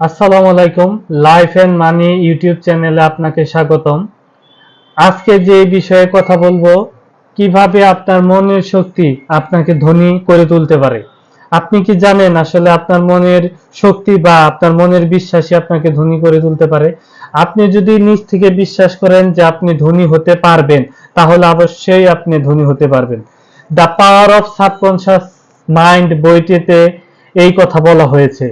আসসালামু আলাইকুম। Life and money YouTube চ্যানেলে আপনাকে স্বাগতম। আজকে যে বিষয়ে কথা বলবো, কিভাবে আপনার মনের শক্তি আপনাকে ধনী করে তুলতে পারে। আপনি কি জানেন আসলে আপনার মনের শক্তি বা আপনার মনের বিশ্বাসই আপনাকে ধনী করে তুলতে পারে? আপনি যদি নিজ থেকে বিশ্বাস করেন যে আপনি ধনী হতে পারবেন, তাহলে অবশ্যই আপনি ধনী হতে পারবেন। The power of subconscious mind বইটিতে এই কথা বলা হয়েছে।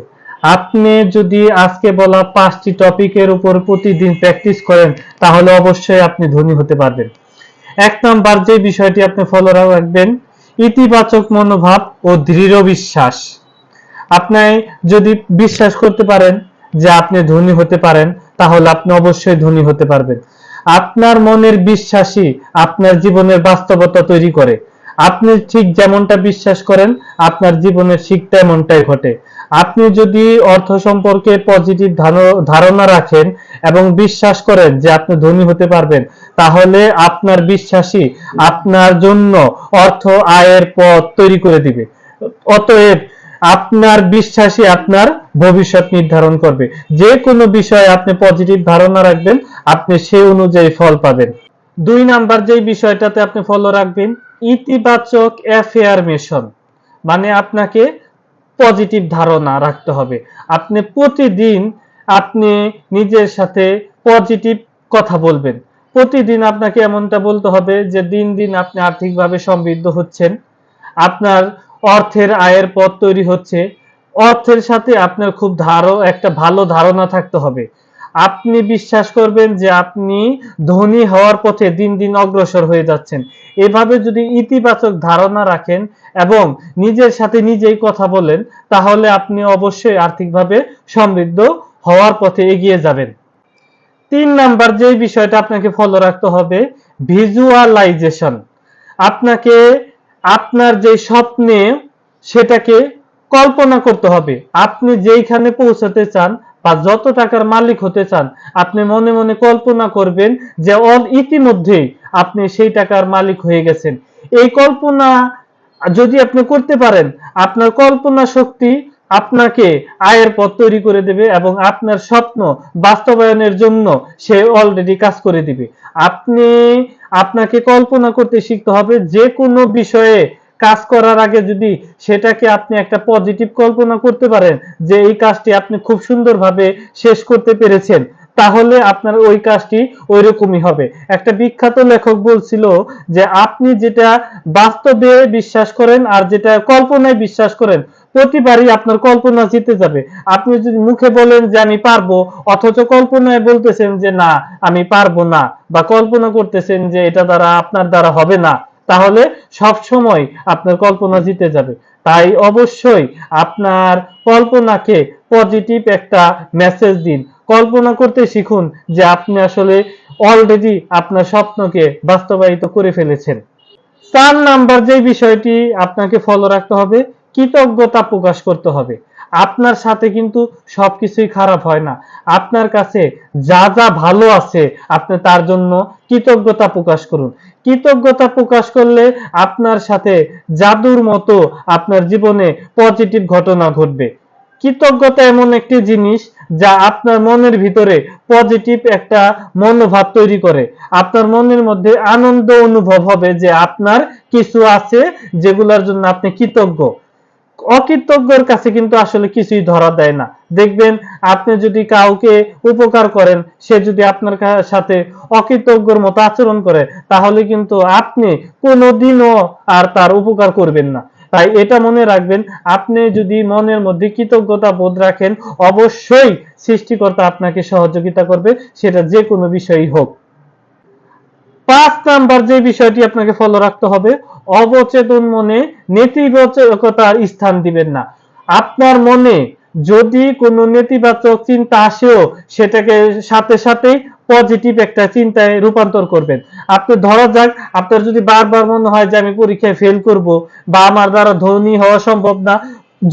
আপনি যদি আজকে বলা 5টি টপিকের উপর প্রতিদিন প্র্যাকটিস করেন, তাহলে অবশ্যই আপনি ধনী হতে পারবেন। 1 নাম্বার যে বিষয়টি আপনি ফলো রাখবেন, ইতিবাচক মনোভাব ও দৃঢ় বিশ্বাস। আপনি যদি বিশ্বাস করতে পারেন যে আপনি ধনী হতে পারেন, তাহলে আপনি অবশ্যই ধনী হতে পারবেন। আপনার মনের বিশ্বাসই আপনার জীবনের বাস্তবতা তৈরি করে। আপনি ঠিক যেমনটা বিশ্বাস করেন, আপনার জীবনের ঠিক তেমনটাই ঘটে। আপনি যদি অর্থ সম্পর্কে পজিটিভ ধারণা রাখেন এবং বিশ্বাস করেন যে আপনি ধনী হতে পারবেন, তাহলে আপনার বিশ্বাসই আপনার জন্য অর্থ আয়ের পথ তৈরি করে দিবে। অতএব আপনার বিশ্বাসই আপনার ভবিষ্যৎ নির্ধারণ করবে। যে কোনো বিষয়ে আপনি পজিটিভ ধারণা রাখবেন, আপনি সেই অনুযায়ী ফল পাবেন। 2 নাম্বার যে বিষয়টাতে আপনি ফলো রাখবেন, ইতিবাচক অ্যাফার্মেশন। মানে আপনাকে পজিটিভ ধারণা রাখতে হবে। আপনি প্রতিদিন আপনি নিজের সাথে পজিটিভ কথা বলবেন। প্রতিদিন আপনাকে এমনটা বলতে হবে যে দিন দিন আপনি আর্থিকভাবে সমৃদ্ধ হচ্ছেন, আপনার অর্থের আয়ের পথ তৈরি হচ্ছে। অর্থের সাথে আপনার খুব একটা ভালো ধারণা থাকতে হবে। আপনি বিশ্বাস করবেন যে আপনি ধনী হওয়ার পথে দিন দিন অগ্রসর হয়ে যাচ্ছেন। এভাবে যদি ইতিবাচক ধারণা রাখেন এবং নিজের সাথে নিজেই কথা বলেন, তাহলে আপনি অবশ্যই আর্থিকভাবে সমৃদ্ধ হওয়ার পথে এগিয়ে যাবেন। 3 নাম্বার যে বিষয়টা আপনাকে ফলো রাখতে হবে, ভিজুয়ালাইজেশন। আপনাকে আপনার যে স্বপ্নে সেটাকে কল্পনা করতে হবে। আপনি যেইখানে পৌঁছাতে চান বা যত টাকার মালিক হতে চান, আপনি মনে মনে কল্পনা করবেন যে ইতিমধ্যেই আপনি সেই টাকার মালিক হয়ে গেছেন। এই কল্পনা যদি আপনি করতে পারেন, আপনার কল্পনা শক্তি আপনাকে আয়ের পথ তৈরি করে দেবে এবং আপনার স্বপ্ন বাস্তবায়নের জন্য সে অলরেডি কাজ করে দিবে। আপনি আপনাকে কল্পনা করতে শিখতে হবে। যে কোনো বিষয়ে কাজ করার আগে যদি সেটাকে আপনি একটা পজিটিভ কল্পনা করতে পারেন যে এই কাজটি আপনি খুব সুন্দরভাবে শেষ করতে পেরেছেন, তাহলে আপনার ওই কাজটি ওই রকমই হবে। একটা বিখ্যাত লেখক বলছিল যে আপনি যেটা বাস্তবে বিশ্বাস করেন আর যেটা কল্পনায় বিশ্বাস করেন, প্রতিবারই আপনার কল্পনা জিতে যাবে। আপনি যদি মুখে বলেন যে আমি পারবো, অথচ কল্পনায় বলতেছেন যে না আমি পারবো না, বা কল্পনা করতেছেন যে এটা দ্বারা আপনার দ্বারা হবে না, তাহলে সব সময় আপনার কল্পনা জিতে যাবে। তাই অবশ্যই আপনার কল্পনাকে পজিটিভ একটা মেসেজ দিন। কল্পনা করতে শিখুন যে আপনি আসলে অলরেডি আপনার স্বপ্নকে বাস্তবায়িত করে ফেলেছেন। 4 নাম্বার যে বিষয়টি আপনাকে ফলো রাখতে হবে, কৃতজ্ঞতা প্রকাশ করতে হবে। আপনার সাথে কিন্তু সবকিছুই খারাপ হয় না। আপনার কাছে যা যা ভালো আছে আপনি তার জন্য কৃতজ্ঞতা প্রকাশ করুন। কৃতজ্ঞতা প্রকাশ করলে আপনার সাথে জাদুর মতো আপনার জীবনে পজিটিভ ঘটনা ঘটবে। কৃতজ্ঞতা এমন একটি জিনিস যা আপনার মনের ভিতরে পজিটিভ একটা মনোভাব তৈরি করে। আপনার মনের মধ্যে আনন্দ অনুভব হবে যে আপনার কিছু আছে যেগুলোর জন্য আপনি কৃতজ্ঞ। অকৃতজ্ঞর কাছে কিন্তু আসলে কিছুই ধরা দেয় না। দেখবেন আপনি যদি কাউকে উপকার করেন, সে যদি আপনার সাথে অকৃতজ্ঞর মতো আচরণ করে, তাহলে কিন্তু আপনি কোনোদিনও আর তার উপকার করবেন না। তাই এটা মনে রাখবেন, আপনি যদি মনের মধ্যে কৃতজ্ঞতা বোধ রাখেন, অবশ্যই সৃষ্টিকর্তা আপনাকে সহযোগিতা করবে, সেটা যে কোনো বিষয়ই হোক। 5 নাম্বার যে বিষয়টি আপনাকে ফলো রাখতে হবে, অবচেতন মনে নেতিবাচকতার স্থান দিবেন না। আপনার মনে যদি কোনো নেতিবাচক চিন্তা আসেও, সেটাকে সাথে সাথেই পজিটিভ একটা চিন্তায় রূপান্তর করবেন। আপনি ধরা যাক আপনার যদি বারবার মনে হয় যে আমি পরীক্ষায় ফেল করব বা আমার দ্বারা ধনী হওয়া সম্ভব না,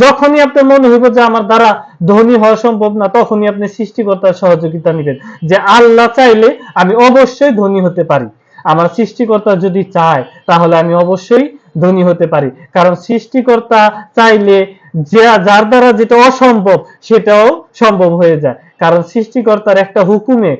যখনই আপনার মনে হইব যে আমার দ্বারা ধনী হওয়া সম্ভব না, তখনই আপনি সৃষ্টিকর্তার সহযোগিতা নেবেন যে আল্লাহ চাইলে আমি অবশ্যই ধনী হতে পারি। আমার সৃষ্টিকর্তা যদি চায় তাহলে আমি অবশ্যই ধনী হতে পারি। কারণ সৃষ্টিকর্তা চাইলে যার দ্বারা যেটা অসম্ভব সেটাও সম্ভব হয়ে যায়। কারণ সৃষ্টিকর্তার একটা হুকুমে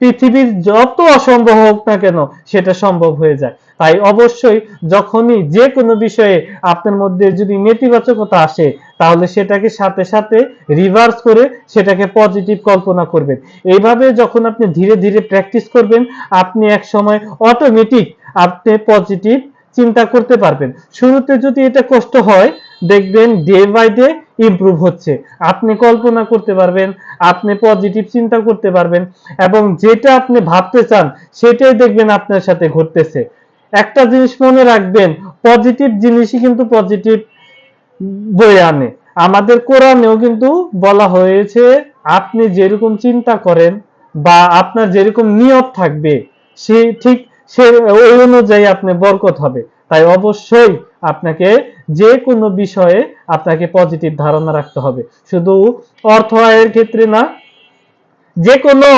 পৃথিবীর যত অসম্ভব হোক না কেন সেটা সম্ভব হয়ে যায়। তাই অবশ্যই যখনই যে কোনো বিষয়ে আপনার মধ্যে যদি নেতিবাচকতা আসে, তাহলে সেটাকে সাথে সাথে রিভার্স করে সেটাকে পজিটিভ কল্পনা করবেন। এইভাবে যখন আপনি ধীরে ধীরে প্র্যাকটিস করবেন, আপনি এক সময় অটোমেটিক আপনি পজিটিভ চিন্তা করতে পারবেন। শুরুতে যদি এটা কষ্ট হয়, দেখবেন ডে বাই ডে ইমপ্রুভ হচ্ছে। আপনি কল্পনা করতে পারবেন, আপনি পজিটিভ চিন্তা করতে পারবেন, এবং যেটা আপনি ভাবতে চান সেটাই দেখবেন আপনার সাথে ঘটতেছে। একটা জিনিস মনে রাখবেন, পজিটিভ জিনিসই কিন্তু পজিটিভ বয়ে আনে। আমাদের কোরআনেও কিন্তু বলা হয়েছে, আপনি যেরকম চিন্তা করেন বা আপনার যেরকম নিয়ত থাকবে সে ঠিক সে ওই অনুযায়ী আপনি বরকত হবে। তাই অবশ্যই আপনাকে যে কোনো বিষয়ে আপনাকে পজিটিভ ধারণা রাখতে হবে। শুধু অর্থ আয়ের ক্ষেত্রে না, যে কোনো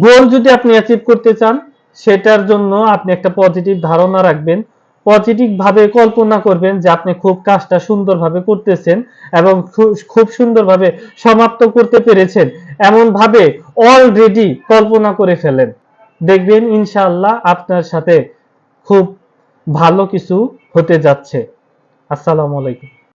গোল যদি আপনি অ্যাচিভ করতে চান, সেটার জন্য আপনি একটা পজিটিভ ধারণা রাখবেন, পজিটিভ ভাবে কল্পনা করবেন যে আপনি খুব কাজটা সুন্দরভাবে করতেছেন এবং খুব সুন্দরভাবে সমাপ্ত করতে পেরেছেন, এমন ভাবে অলরেডি কল্পনা করে ফেলেন। দেখবেন ইনশাআল্লাহ আপনার সাথে খুব ভালো কিছু হতে যাচ্ছে। আসসালামু আলাইকুম।